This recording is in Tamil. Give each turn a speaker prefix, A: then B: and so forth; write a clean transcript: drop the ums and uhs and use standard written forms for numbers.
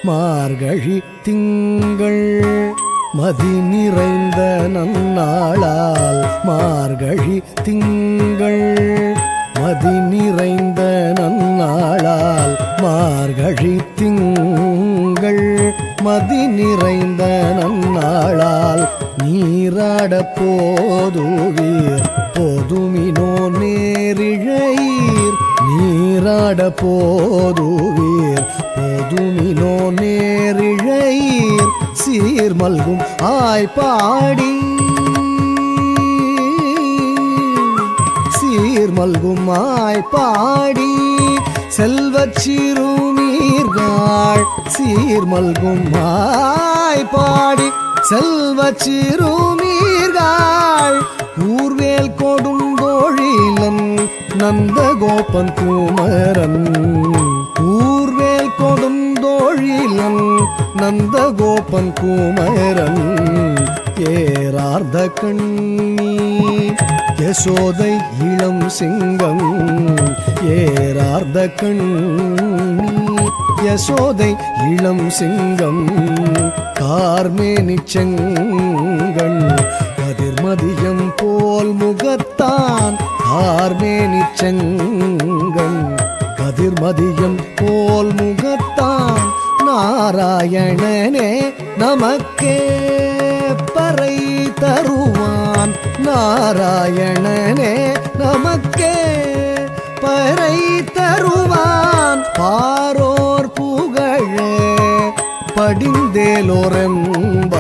A: மார்கழி திங்கள் மதி நிறைந்த நன்னாளால் மார்கழி திங்கள் மதி நிறைந்த நன்னாளால் மார்கழி திங்கள் மதி நிறைந்த நன்னாளால் நீராட போதுவீர் போதுமினோ நேரிழையீர் நீராட போதுவீர் போதுமினோ நேரிழையீர் சீர்மல்கும் ஆய்ப்பாடி சீர்மல்கும் ஆய்ப்பாடி செல்வச் சிறுமீர்கள் சீர்மல்கும் ஆய்ப்பாடி செல்வச் சிறுமீர்கள் ஊர்வேல் கொடுந்தோழிலன் நந்தகோபன் குமரன் ஊர்வேல் கொடுந்தோழிலன் நந்தகோபன் குமரன் ஏரார்ந்த கண்ணி யசோதை இளம் சிங்கம் ஏரார்ந்த கண்ணி யசோதை இளம் சிங்கம் கார்மேனி செங்கண் கதிர்மதியம் போல் முகத்தான் கார்மேனி செங்கண் கதிர்மதியம் போல் முகத்தான் நாராயணனே நமக்கே பறை தருவான் நாராயணனே நமக்கே பறை தருவான் பாரோர் புகழ படிந்தேலோரெம்ப